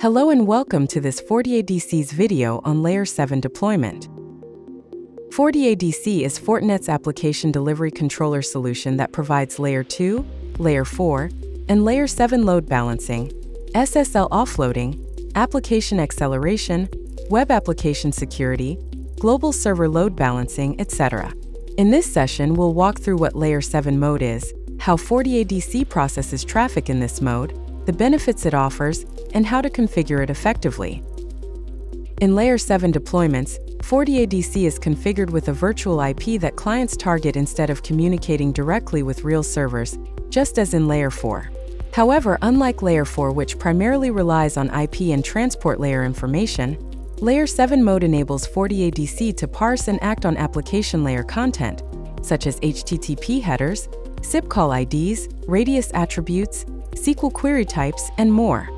Hello and welcome to this FortiADC's video on Layer 7 deployment. FortiADC is Fortinet's application delivery controller solution that provides Layer 2, Layer 4, and Layer 7 load balancing, SSL offloading, application acceleration, web application security, global server load balancing, etc. In this session, we'll walk through what Layer 7 mode is, how FortiADC processes traffic in this mode, the benefits it offers, and how to configure it effectively. In Layer 7 deployments, FortiADC is configured with a virtual IP that clients target instead of communicating directly with real servers, just as in Layer 4. However, unlike Layer 4, which primarily relies on IP and transport layer information, Layer 7 mode enables FortiADC to parse and act on application layer content, such as HTTP headers, SIP call IDs, radius attributes, SQL query types, and more.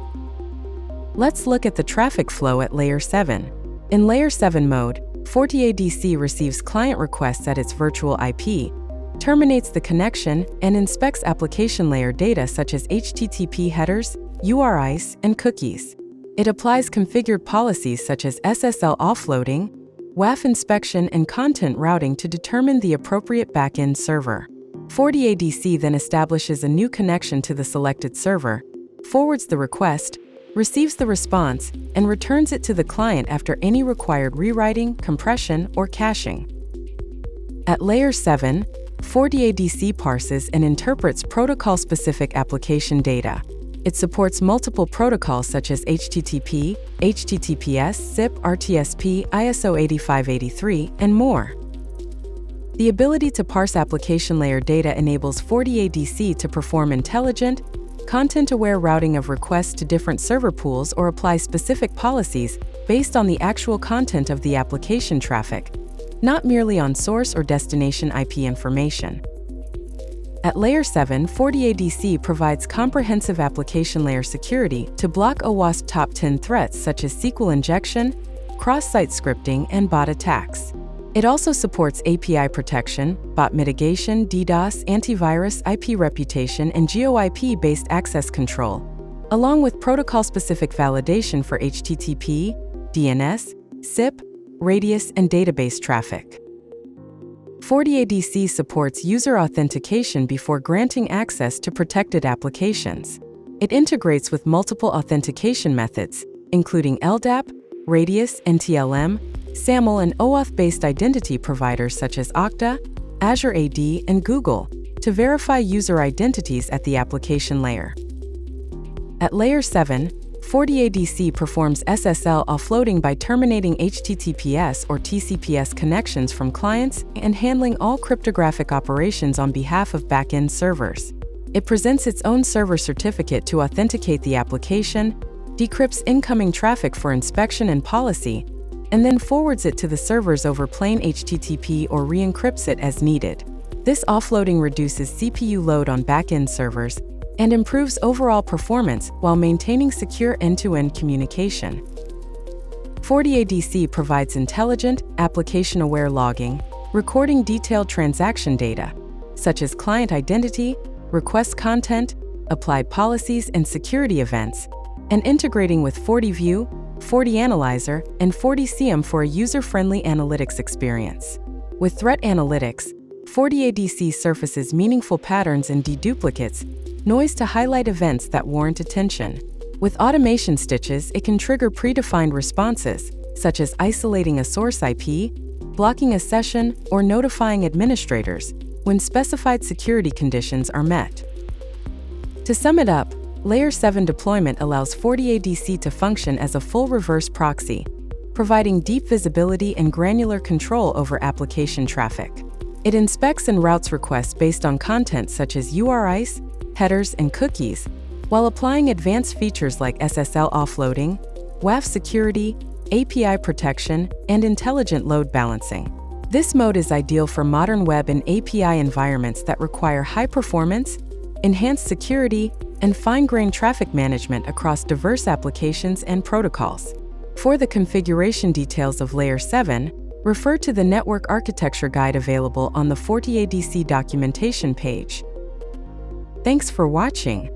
Let's look at the traffic flow at Layer 7. In Layer 7 mode, FortiADC receives client requests at its virtual IP, terminates the connection, and inspects application layer data such as HTTP headers, URIs, and cookies. It applies configured policies such as SSL offloading, WAF inspection, and content routing to determine the appropriate backend server. FortiADC then establishes a new connection to the selected server, forwards the request, receives the response, and returns it to the client after any required rewriting, compression, or caching. At Layer 7, FortiADC parses and interprets protocol-specific application data. It supports multiple protocols such as HTTP, HTTPS, SIP, RTSP, ISO 8583, and more. The ability to parse application layer data enables FortiADC to perform intelligent, content-aware routing of requests to different server pools or apply specific policies based on the actual content of the application traffic, not merely on source or destination IP information. At Layer 7, FortiADC provides comprehensive application layer security to block OAuth top 10 threats such as SQL injection, cross-site scripting, and bot attacks. It also supports API protection, bot mitigation, DDoS, antivirus, IP reputation, and GeoIP-based access control, along with protocol-specific validation for HTTP, DNS, SIP, radius, and database traffic. FortiADC supports user authentication before granting access to protected applications. It integrates with multiple authentication methods, including LDAP, radius, NTLM, SAML, and OAuth-based identity providers such as Okta, Azure AD, and Google to verify user identities at the application layer. At Layer 7, FortiADC performs SSL offloading by terminating HTTPS or TCPS connections from clients and handling all cryptographic operations on behalf of backend servers. It presents its own server certificate to authenticate the application, decrypts incoming traffic for inspection and policy, and then forwards it to the servers over plain HTTP or re-encrypts it as needed. This offloading reduces CPU load on backend servers and improves overall performance while maintaining secure end-to-end communication. FortiADC provides intelligent, application-aware logging, recording detailed transaction data, such as client identity, request content, applied policies, and security events, and integrating with FortiView, FortiAnalyzer, and FortiCM for a user-friendly analytics experience. With threat analytics, FortiADC surfaces meaningful patterns and deduplicates noise to highlight events that warrant attention. With automation stitches, it can trigger predefined responses, such as isolating a source IP, blocking a session, or notifying administrators when specified security conditions are met. To sum it up, Layer 7 deployment allows FortiADC to function as a full reverse proxy, providing deep visibility and granular control over application traffic. It inspects and routes requests based on content such as URIs, headers, and cookies, while applying advanced features like SSL offloading, WAF security, API protection, and intelligent load balancing. This mode is ideal for modern web and API environments that require high performance, enhanced security, and fine-grained traffic management across diverse applications and protocols. For the configuration details of Layer 7, refer to the Network Architecture Guide available on the FortiADC documentation page. Thanks for watching.